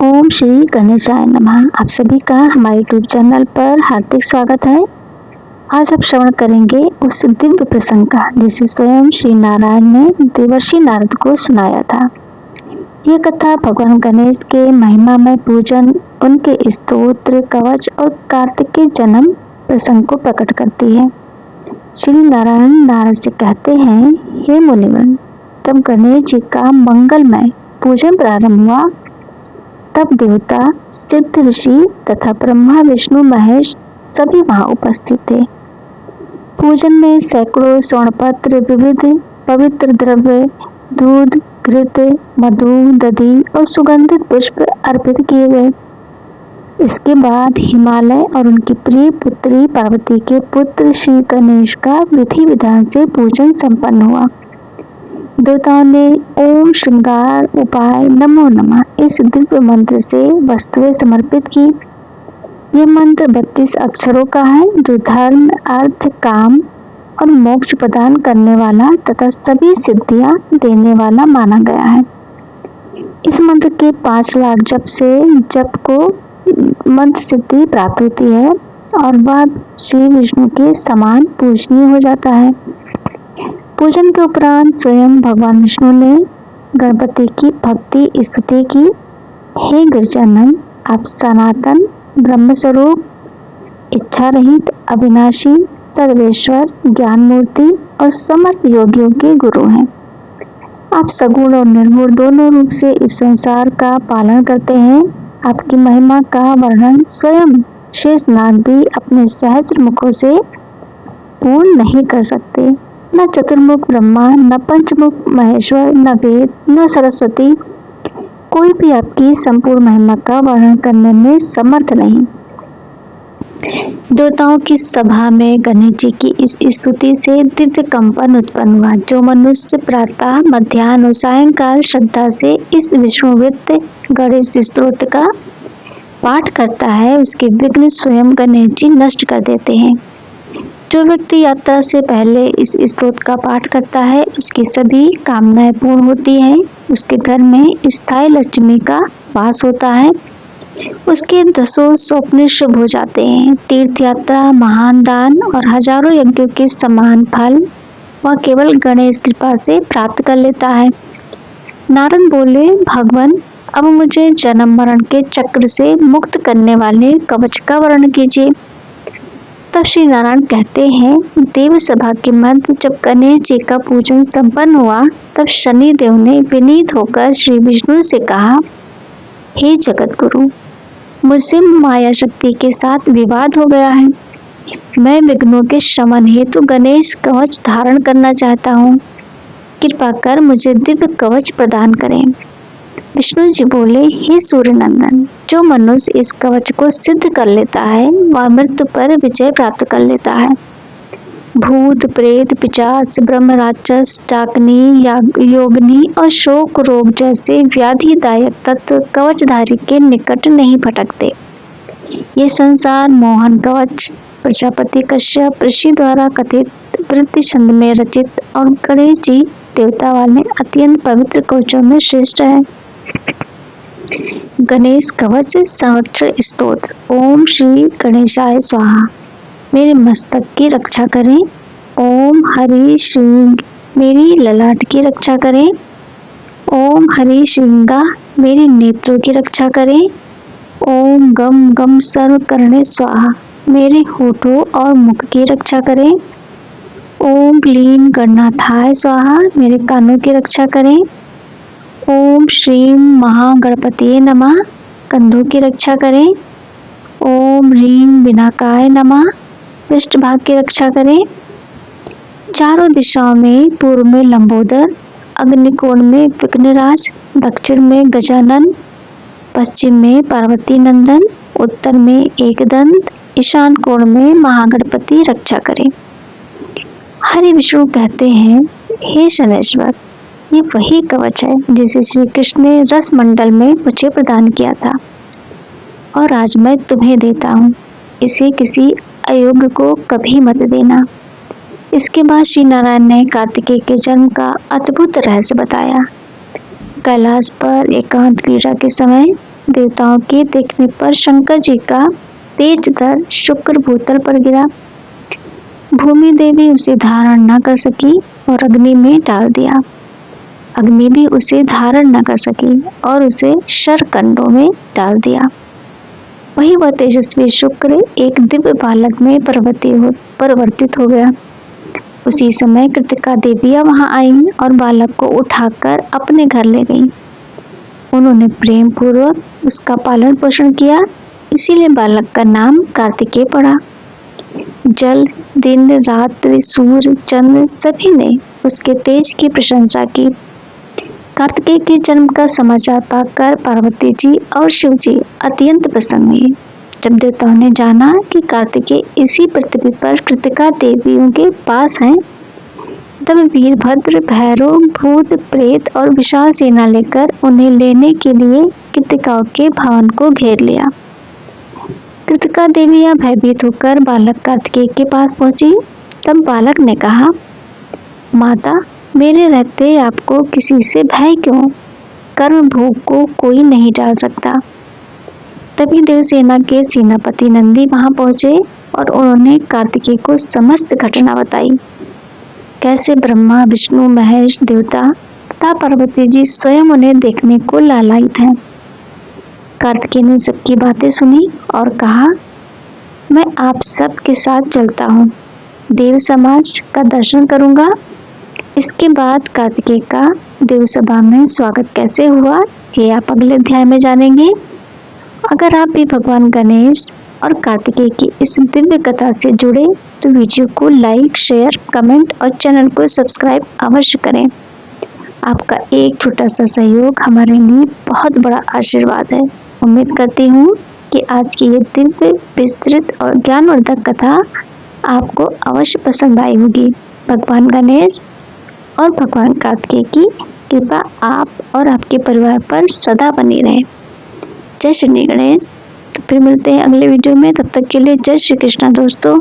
ओम श्री गणेशाय नमः। आप सभी का हमारे यूट्यूब चैनल पर हार्दिक स्वागत है। आज आप श्रवण करेंगे उस दिव्य प्रसंग का जिसे स्वयं श्री नारायण ने देवर्षि नारद को सुनाया था। यह कथा भगवान गणेश के महिमामय पूजन, उनके स्तोत्र, कवच और कार्तिकेय जन्म प्रसंग को प्रकट करती है। श्री नारायण नारद से कहते हैं, हे मुनिगण, जब गणेश जी का मंगलमय पूजन प्रारंभ हुआ तब देवता, सिद्ध ऋषि तथा ब्रह्मा, विष्णु, महेश सभी वहां उपस्थित थे। पूजन में सैकड़ों स्वर्णपत्र, विविध पवित्र द्रव्य, दूध, घृत, मधु, दधि और सुगंधित पुष्प अर्पित किए गए। इसके बाद हिमालय और उनकी प्रिय पुत्री पार्वती के पुत्र श्री गणेश का विधि विधान से पूजन संपन्न हुआ। देवताओं ने ओम श्रृंगार उपाय नमो नमः इस दिव्य मंत्र से वस्तुएं समर्पित की। यह मंत्र 32 अक्षरों का है जो धर्म, अर्थ, काम और मोक्ष प्रदान करने वाला तथा सभी सिद्धियां देने वाला माना गया है। इस मंत्र के 5 लाख जप से जप को मंत्र सिद्धि प्राप्त होती है और वह श्री विष्णु के समान पूजनीय हो जाता है। पूजन के उपरांत स्वयं भगवान विष्णु ने गणपति की भक्ति स्तुति की। हे गिरिजानंद, आप सनातन ब्रह्म स्वरूप, इच्छा रहित, अविनाशी, सर्वेश्वर, ज्ञान मूर्ति और समस्त योगियों के गुरु हैं। आप सगुण और निर्गुण दोनों रूप से इस संसार का पालन करते हैं। आपकी महिमा का वर्णन स्वयं शेषनाग भी अपने सहस्र मुखों से पूर्ण नहीं कर सकते। न चतुर्मुख ब्रह्मा, न पंचमुख महेश्वर, न वेद, न सरस्वती, कोई भी आपकी संपूर्ण महिमा का वर्णन करने में समर्थ नहीं। देवताओं की सभा में गणेश जी की इस स्तुति से दिव्य कंपन उत्पन्न हुआ। जो मनुष्य प्रातः, मध्याह्न और सायंकाल श्रद्धा से इस विष्णुवृत्त गणेश स्तोत्र का पाठ करता है, उसके विघ्न स्वयं गणेश जी नष्ट कर देते हैं। जो व्यक्ति यात्रा से पहले इस स्तोत्र का पाठ करता है, उसकी सभी कामनाएं पूर्ण होती हैं। उसके घर में स्थायी लक्ष्मी का वास होता है। उसके 10 स्वप्न शुभ हो जाते हैं। तीर्थ यात्रा, महान दान और हजारों यज्ञों के समान फल वह केवल गणेश कृपा से प्राप्त कर लेता है। नारद बोले, भगवान, अब मुझे जन्म मरण के चक्र से मुक्त करने वाले कवच का वर्णन कीजिए। तब श्री नारायण कहते हैं, देव सभा के मध्य जब गणेश जी का पूजन संपन्न हुआ तब शनि देव ने विनीत होकर श्री विष्णु से कहा, हे जगत गुरु, मुझसे माया शक्ति के साथ विवाद हो गया है। मैं विघ्नों के शमन हेतु गणेश कवच धारण करना चाहता हूँ। कृपा कर मुझे दिव्य कवच प्रदान करें। विष्णु जी बोले, हे सूर्य नंदन, जो मनुष्य इस कवच को सिद्ध कर लेता है वह मृत्यु पर विजय प्राप्त कर लेता है। भूत, प्रेत, पिशाच, ब्रह्म, राक्षस, डाकनी, योगिनी और शोक रोग जैसे व्याधिदायक तत्व कवचधारी के निकट नहीं फटकते। ये संसार मोहन कवच प्रजापति कश्यप ऋषि द्वारा कथित वृत्ति छंद में रचित और गणेश जी देवता वाले अत्यंत पवित्र कवचों में श्रेष्ठ है। गणेश कवच संरक्षण स्तोत्र। ओम श्री गणेशाय स्वाहा, मेरे मस्तक की रक्षा करें। ओम हरि श्रींग, मेरी ललाट की रक्षा करें। ओम हरि श्रींगा, मेरी नेत्रों की रक्षा करें। ओम गम गम सर्व करणे स्वाहा, मेरे होठों और मुख की रक्षा करें। ओम क्लीन गणनाथाय स्वाहा, मेरे कानों की रक्षा करें। ओम श्रीम महागणपतिये नमः, कंधों की रक्षा करें। ओम ह्रीम विनाकाय नमः, पृष्ठभाग की रक्षा करें। चारों दिशाओं में पूर्व में लंबोदर, अग्निकोण में विघ्नराज, दक्षिण में गजानन, पश्चिम में पार्वती नंदन, उत्तर में एकदंत, ईशान कोण में महागणपति रक्षा करें। हरि विष्णु कहते हैं, हे शनेश्वर, ये वही कवच है जिसे श्री कृष्ण ने रस मंडल में मुझे प्रदान किया था और आज मैं तुम्हें देता हूँ। इसे किसी अयोग्य को कभी मत देना। इसके बाद श्री नारायण ने कार्तिकेय के जन्म का अद्भुत रहस्य बताया। कैलाश पर एकांत क्रीड़ा के समय देवताओं के देखने पर शंकर जी का तेज दर शुक्र भूतल पर गिरा। भूमि देवी उसे धारण न कर सकी और अग्नि में डाल दिया। अग्नि भी उसे धारण न कर सकी और उसे शरकंडों में डाल दिया। वही वह तेजस्वी शुक्र एक दिव्य बालक में परिवर्तित हो गया। उसी समय कृतिका देवियां वहां आईं और बालक को उठाकर अपने घर ले गईं। उन्होंने प्रेम पूर्वक उसका पालन पोषण किया, इसीलिए बालक का नाम कार्तिकेय पड़ा। जल, दिन, रात्रि, सूर्य, चंद्र सभी ने उसके तेज की प्रशंसा की। कार्तिकेय के जन्म का समाचार पाकर पार्वती जी और शिव जी अत्यंत प्रसन्न हुए। जब देवताओं ने जाना कि कार्तिकेय इसी पृथ्वी पर कृतिका देवियों के पास हैं, तब वीरभद्र, भैरव, भूत, प्रेत और विशाल सेना लेकर उन्हें लेने के लिए कृतिकाओं के भवन को घेर लिया। कृतिका देवियां भयभीत होकर बालक कार्तिकेय के पास पहुंची। तब बालक ने कहा, माता, मेरे रहते आपको किसी से भय क्यों? कर्म भोग को कोई नहीं टाल सकता। तभी देवसेना के सेनापति नंदी वहां पहुंचे और उन्होंने कार्तिकेय को समस्त घटना बताई। कैसे ब्रह्मा, विष्णु, महेश, देवता तथा पार्वती जी स्वयं उन्हें देखने को लालायित हैं। कार्तिकेय ने सबकी बातें सुनी और कहा, मैं आप सब के साथ चलता हूँ, देव समाज का दर्शन करूंगा। इसके बाद कार्तिकेय का देवसभा में स्वागत कैसे हुआ, ये आप अगले अध्याय में जानेंगे। अगर आप भी भगवान गणेश और कार्तिकेय की इस दिव्य कथा से जुड़े तो वीडियो को लाइक, शेयर, कमेंट और चैनल को सब्सक्राइब अवश्य करें। आपका एक छोटा सा सहयोग हमारे लिए बहुत बड़ा आशीर्वाद है। उम्मीद करती हूँ कि आज की ये दिव्य, विस्तृत और ज्ञानवर्धक कथा आपको अवश्य पसंद आई होगी। भगवान गणेश और भगवान कार्तिकेय की कृपा आप और आपके परिवार पर सदा बनी रहे। जय श्री गणेश। तो फिर मिलते हैं अगले वीडियो में, तब तक के लिए जय श्री कृष्णा दोस्तों।